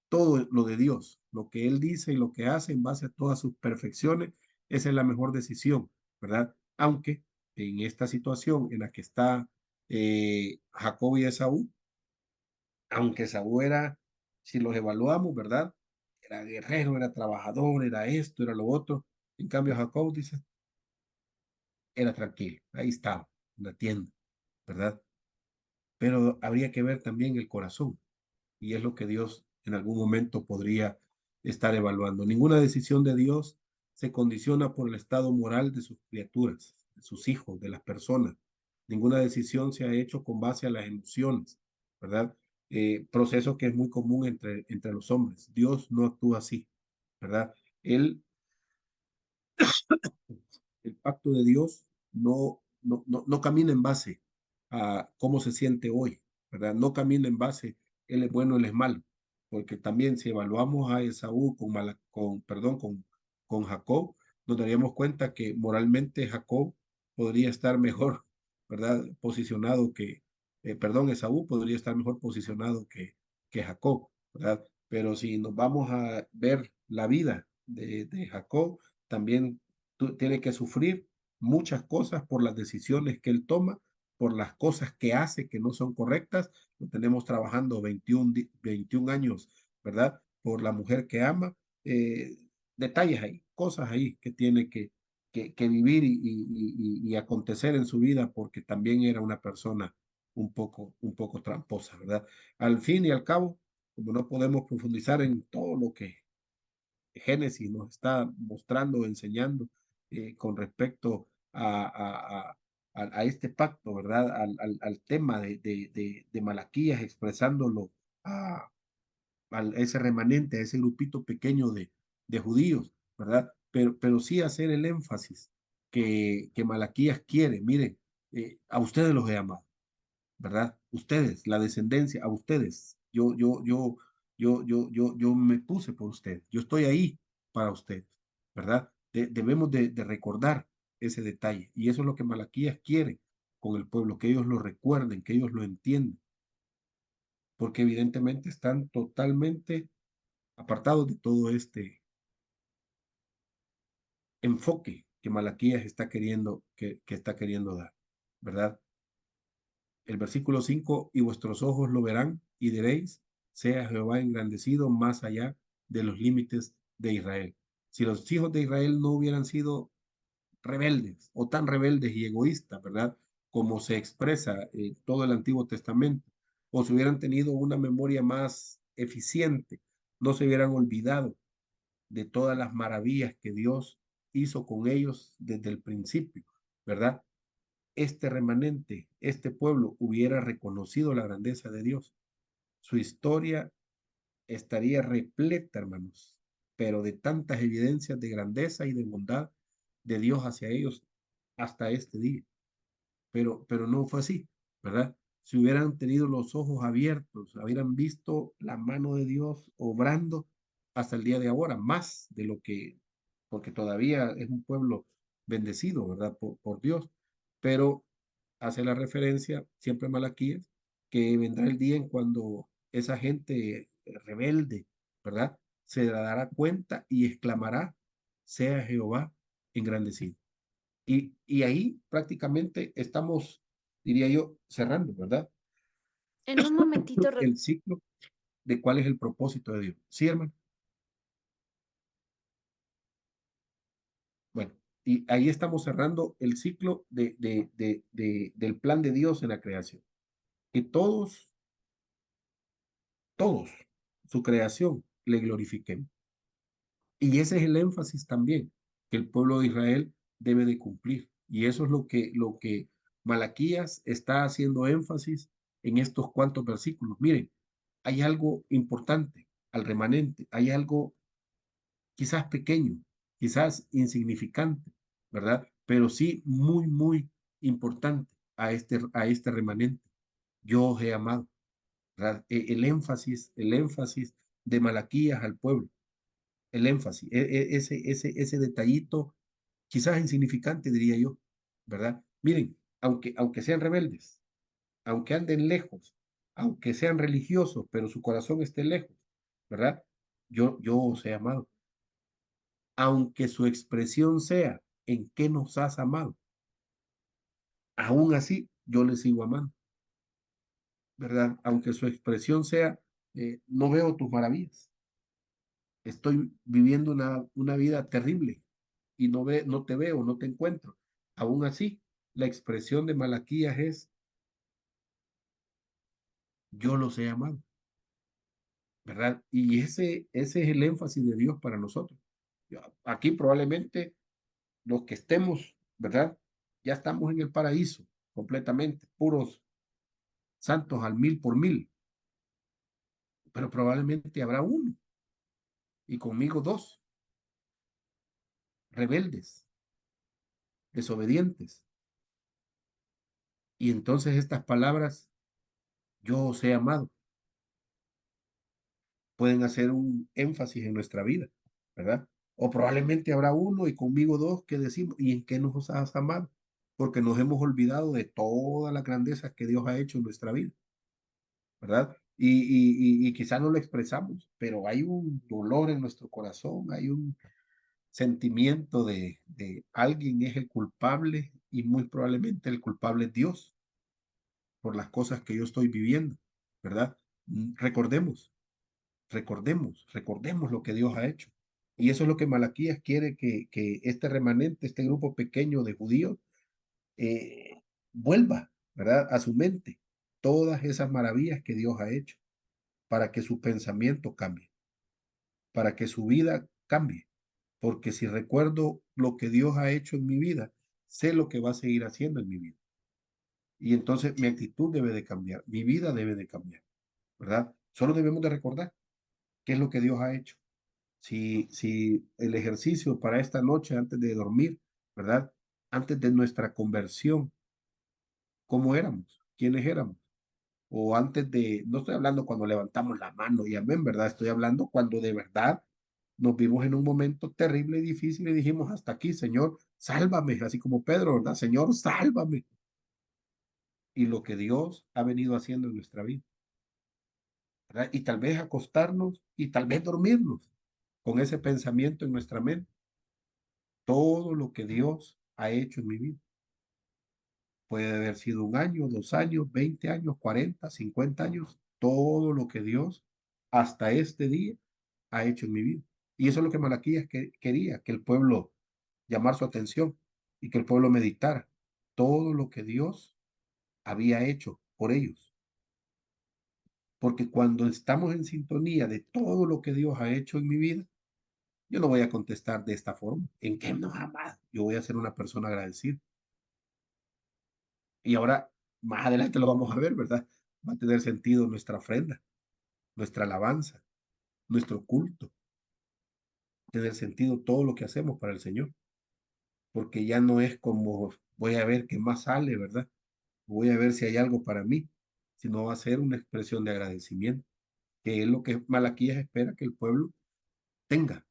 todo lo de Dios, lo que Él dice y lo que hace en base a todas sus perfecciones, esa es la mejor decisión, ¿verdad? Aunque en esta situación en la que está Jacob y Esaú, aunque Esaú era, si los evaluamos, ¿verdad? Era guerrero, era trabajador, era esto, era lo otro. En cambio, Jacob dice, era tranquilo, ahí estaba, en la tienda, ¿verdad? Pero habría que ver también el corazón, y es lo que Dios en algún momento podría estar evaluando. Ninguna decisión de Dios se condiciona por el estado moral de sus criaturas, de sus hijos, de las personas. Ninguna decisión se ha hecho con base a las emociones, ¿verdad? Proceso que es muy común entre los hombres. Dios no actúa así, ¿verdad? Él, el pacto de Dios no camina en base a cómo se siente hoy, ¿verdad? No camina en base, él es bueno, él es malo, porque también si evaluamos a Esaú con Jacob, nos daríamos cuenta que moralmente Jacob podría estar mejor, ¿verdad? Posicionado Esaú podría estar mejor posicionado que Jacob, ¿verdad? Pero si nos vamos a ver la vida de Jacob, también tiene que sufrir muchas cosas por las decisiones que él toma, por las cosas que hace que no son correctas. Lo tenemos trabajando 21 años, ¿verdad? Por la mujer que ama. Detalles ahí, cosas ahí que tiene que vivir y acontecer en su vida porque también era una persona un poco tramposa, ¿verdad? Al fin y al cabo, como no podemos profundizar en todo lo que Génesis nos está mostrando, enseñando con respecto a este pacto, ¿verdad? Al tema de Malaquías, expresándolo a ese remanente, a ese grupito pequeño de judíos, ¿verdad? Pero sí hacer el énfasis que Malaquías quiere, miren, a ustedes los he amado, ¿verdad? Ustedes, la descendencia, a ustedes. Yo me puse por ustedes. Yo estoy ahí para ustedes, ¿verdad? Debemos de recordar ese detalle. Y eso es lo que Malaquías quiere con el pueblo, que ellos lo recuerden, que ellos lo entiendan, porque evidentemente están totalmente apartados de todo este enfoque que Malaquías está que está queriendo dar, ¿verdad? El versículo 5, y vuestros ojos lo verán y diréis, sea Jehová engrandecido más allá de los límites de Israel. Si los hijos de Israel no hubieran sido rebeldes o tan rebeldes y egoístas, ¿verdad? Como se expresa todo el Antiguo Testamento, o si hubieran tenido una memoria más eficiente, no se hubieran olvidado de todas las maravillas que Dios hizo con ellos desde el principio, ¿verdad? Este remanente, este pueblo hubiera reconocido la grandeza de Dios. Su historia estaría repleta, hermanos, pero de tantas evidencias de grandeza y de bondad de Dios hacia ellos hasta este día. Pero no fue así, ¿verdad? Si hubieran tenido los ojos abiertos, hubieran visto la mano de Dios obrando hasta el día de ahora, más de lo que, porque todavía es un pueblo bendecido, ¿verdad? Por Dios. Pero hace la referencia, siempre Malaquías, que vendrá el día en cuando esa gente rebelde, ¿verdad? Se dará cuenta y exclamará, sea Jehová engrandecido. Y ahí prácticamente estamos, diría yo, cerrando, ¿verdad? En un momentito, El ciclo de cuál es el propósito de Dios. ¿Sí, hermano? Bueno, y ahí estamos cerrando el ciclo del plan de Dios en la creación. Que todos, su creación, le glorifiquemos. Y ese es el énfasis también que el pueblo de Israel debe de cumplir. Y eso es lo que Malaquías está haciendo énfasis en estos cuantos versículos. Miren, hay algo importante al remanente, hay algo quizás pequeño, quizás insignificante, ¿verdad? Pero sí muy, muy importante a este remanente. Yo os he amado, ¿verdad? El énfasis de Malaquías al pueblo, el énfasis, ese detallito, quizás insignificante, diría yo, ¿verdad? Miren, aunque sean rebeldes, aunque anden lejos, aunque sean religiosos, pero su corazón esté lejos, ¿verdad? Yo os he amado. Aunque su expresión sea en qué nos has amado, aún así yo les sigo amando, ¿verdad? Aunque su expresión sea, no veo tus maravillas, estoy viviendo una vida terrible y no te veo, no te encuentro. Aún así, la expresión de Malaquías es, yo los he amado, ¿verdad? Y ese es el énfasis de Dios para nosotros. Aquí probablemente los que estemos, ¿verdad? Ya estamos en el paraíso completamente, puros santos al 1000 por 1000, pero probablemente habrá uno y conmigo dos, rebeldes, desobedientes. Y entonces estas palabras, yo os he amado, pueden hacer un énfasis en nuestra vida, ¿verdad? O probablemente habrá uno y conmigo dos que decimos, ¿y en qué nos has amado? Porque nos hemos olvidado de todas las grandezas que Dios ha hecho en nuestra vida, ¿verdad? Y quizás no lo expresamos, pero hay un dolor en nuestro corazón, hay un sentimiento de alguien es el culpable y muy probablemente el culpable es Dios por las cosas que yo estoy viviendo, ¿verdad? Recordemos, recordemos lo que Dios ha hecho. Y eso es lo que Malaquías quiere que este remanente, este grupo pequeño de judíos, vuelva, ¿verdad? A su mente todas esas maravillas que Dios ha hecho para que su pensamiento cambie, para que su vida cambie. Porque si recuerdo lo que Dios ha hecho en mi vida, sé lo que va a seguir haciendo en mi vida. Y entonces mi actitud debe de cambiar, mi vida debe de cambiar, ¿verdad? Solo debemos de recordar qué es lo que Dios ha hecho. Si el ejercicio para esta noche antes de dormir, ¿verdad? Antes de nuestra conversión, ¿cómo éramos? ¿Quiénes éramos? O antes de, no estoy hablando cuando levantamos la mano y amén, ¿verdad? Estoy hablando cuando de verdad nos vimos en un momento terrible y difícil y dijimos, hasta aquí, Señor, sálvame, así como Pedro, ¿verdad? Señor, sálvame. Y lo que Dios ha venido haciendo en nuestra vida, ¿verdad? Y tal vez acostarnos y tal vez dormirnos con ese pensamiento en nuestra mente. Todo lo que Dios ha hecho en mi vida. Puede haber sido 1 año, 2 años, 20 años, 40, 50 años, todo lo que Dios hasta este día ha hecho en mi vida. Y eso es lo que Malaquías quería, que el pueblo llamar su atención y que el pueblo meditara todo lo que Dios había hecho por ellos. porque cuando estamos en sintonía de todo lo que Dios ha hecho en mi vida, yo no voy a contestar de esta forma, en que nos ha amado. Yo voy a ser una persona agradecida. Y ahora, más adelante lo vamos a ver, ¿verdad? Va a tener sentido nuestra ofrenda, nuestra alabanza, nuestro culto, tener sentido todo lo que hacemos para el Señor, porque ya no es como voy a ver qué más sale, ¿verdad? Voy a ver si hay algo para mí, sino va a ser una expresión de agradecimiento, que es lo que Malaquías espera que el pueblo tenga,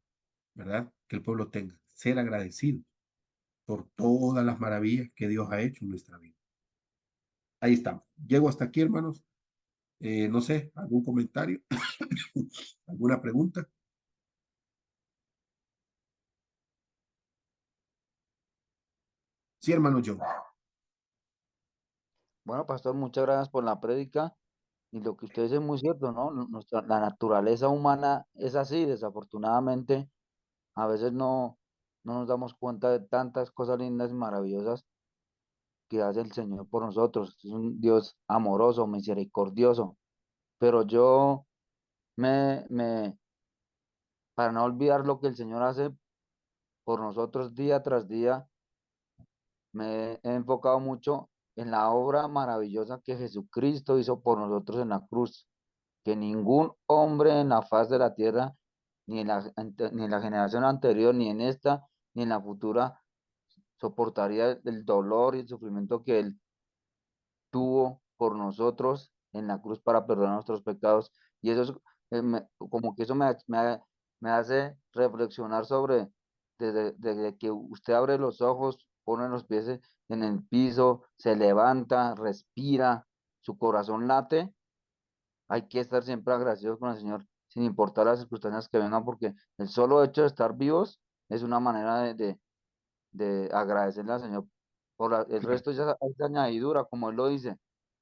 ¿verdad? Que el pueblo tenga, ser agradecido por todas las maravillas que Dios ha hecho en nuestra vida. Ahí estamos. Llego hasta aquí, hermanos. No sé, algún comentario, alguna pregunta. Sí, hermano John. Bueno, pastor, muchas gracias por la prédica. Y lo que usted dice es muy cierto, ¿no? La naturaleza humana es así, desafortunadamente, a veces no nos damos cuenta de tantas cosas lindas y maravillosas que hace el Señor por nosotros. Es un Dios amoroso, misericordioso. Pero yo me, me, para no olvidar lo que el Señor hace por nosotros día tras día, me he enfocado mucho en la obra maravillosa que Jesucristo hizo por nosotros en la cruz, que ningún hombre en la faz de la tierra, ni en la generación anterior, ni en esta, ni en la futura, soportaría el dolor y el sufrimiento que Él tuvo por nosotros en la cruz para perdonar nuestros pecados. Y eso es, como que eso me hace reflexionar sobre, desde que usted abre los ojos, pone los pies en el piso, se levanta, respira, su corazón late, hay que estar siempre agradecidos con el Señor, sin importar las circunstancias que vengan, porque el solo hecho de estar vivos es una manera de agradecerle al Señor. El resto ya es añadidura, como Él lo dice,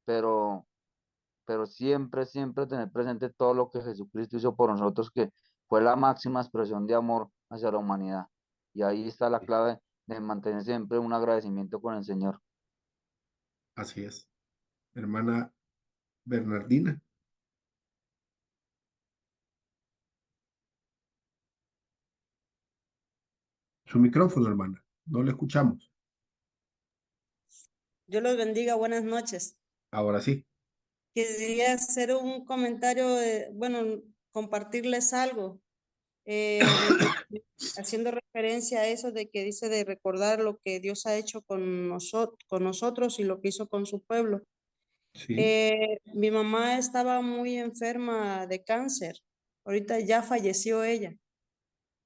pero, pero siempre, siempre tener presente todo lo que Jesucristo hizo por nosotros, que fue la máxima expresión de amor hacia la humanidad. Y ahí está la clave de mantener siempre un agradecimiento con el Señor. Así es. Hermana Bernardina. Su micrófono, hermana. No le escuchamos. Dios los bendiga, buenas noches. Ahora sí. Quería hacer un comentario, bueno, compartirles algo, de haciendo referencia a eso de que dice de recordar lo que Dios ha hecho con nosotros y lo que hizo con su pueblo. Sí, Mi mamá estaba muy enferma de cáncer. Ahorita ya falleció ella,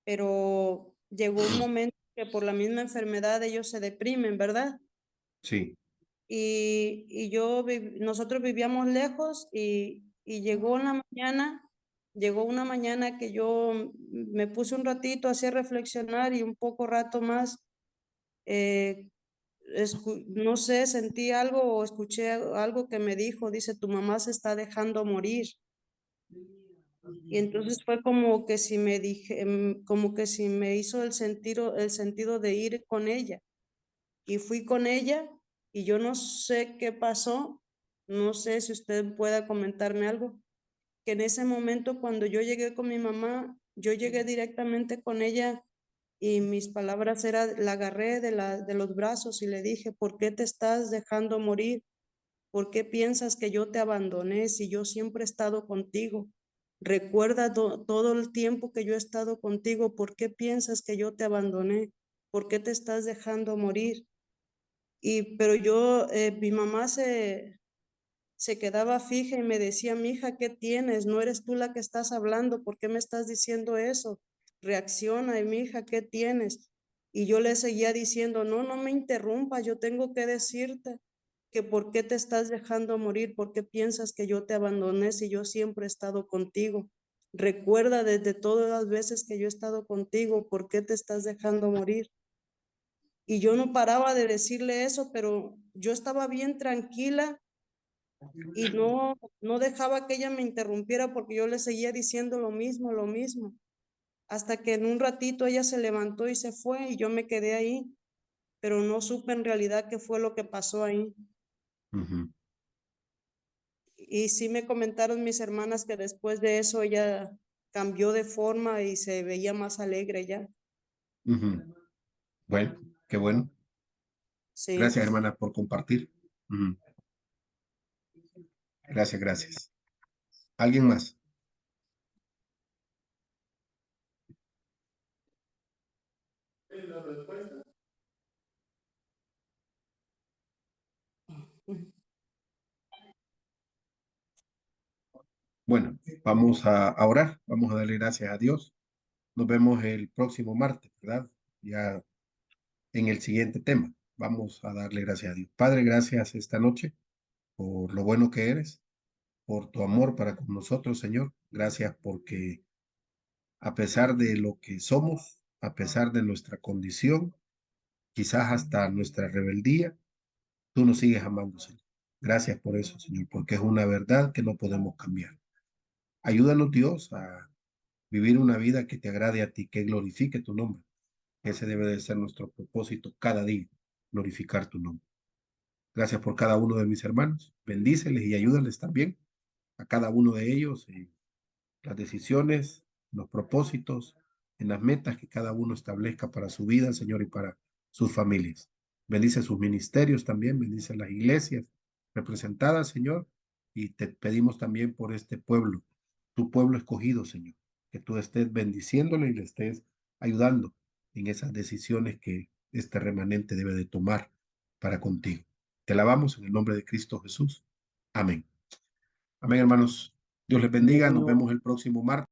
pero llegó un momento que por la misma enfermedad ellos se deprimen, ¿verdad? sí, Nosotros vivíamos lejos y llegó una mañana que yo me puse un ratito así a reflexionar y un poco rato más, eh, no sé, sentí algo o escuché algo que me dijo, dice, tu mamá se está dejando morir. Y entonces fue como que si me dije, como que si me hizo el sentido de ir con ella. Y fui con ella y yo no sé qué pasó, no sé si usted pueda comentarme algo, que en ese momento cuando yo llegué con mi mamá, yo llegué directamente con ella y mis palabras eran, la agarré de los brazos y le dije, ¿por qué te estás dejando morir? ¿Por qué piensas que yo te abandoné si yo siempre he estado contigo? Recuerda todo el tiempo que yo he estado contigo, ¿por qué piensas que yo te abandoné? ¿Por qué te estás dejando morir? Pero mi mamá se quedaba fija y me decía, mi hija, ¿qué tienes? No eres tú la que estás hablando, ¿por qué me estás diciendo eso? Reacciona, y mi hija, ¿qué tienes? Y yo le seguía diciendo, no, no me interrumpas, yo tengo que decirte que por qué te estás dejando morir, por qué piensas que yo te abandoné si yo siempre he estado contigo. Recuerda desde todas las veces que yo he estado contigo, ¿por qué te estás dejando morir? Y yo no paraba de decirle eso, pero yo estaba bien tranquila y no dejaba que ella me interrumpiera porque yo le seguía diciendo lo mismo, hasta que en un ratito ella se levantó y se fue y yo me quedé ahí, pero no supe en realidad qué fue lo que pasó ahí. ujú, Y sí me comentaron mis hermanas que después de eso ella cambió de forma y se veía más alegre ya. Ujú. Bueno, qué bueno. Sí. Gracias, hermana, por compartir. Ujú. Gracias, gracias. ¿Alguien más? Bueno, vamos a orar, vamos a darle gracias a Dios. Nos vemos el próximo martes, ¿verdad? Ya en el siguiente tema. Vamos a darle gracias a Dios. Padre, gracias esta noche por lo bueno que eres, por tu amor para con nosotros, Señor. Gracias porque a pesar de lo que somos, a pesar de nuestra condición, quizás hasta nuestra rebeldía, tú nos sigues amando, Señor. Gracias por eso, Señor, porque es una verdad que no podemos cambiar. Ayúdanos, Dios, a vivir una vida que te agrade a ti, que glorifique tu nombre. Ese debe de ser nuestro propósito cada día, glorificar tu nombre. Gracias por cada uno de mis hermanos. Bendíceles y ayúdales también a cada uno de ellos en las decisiones, los propósitos, en las metas que cada uno establezca para su vida, Señor, y para sus familias. Bendice sus ministerios también, bendice las iglesias representadas, Señor, y te pedimos también por este pueblo, tu pueblo escogido, Señor, que tú estés bendiciéndole y le estés ayudando en esas decisiones que este remanente debe de tomar para contigo. Te alabamos en el nombre de Cristo Jesús. Amén. Amén, hermanos. Dios les bendiga. Nos vemos el próximo martes.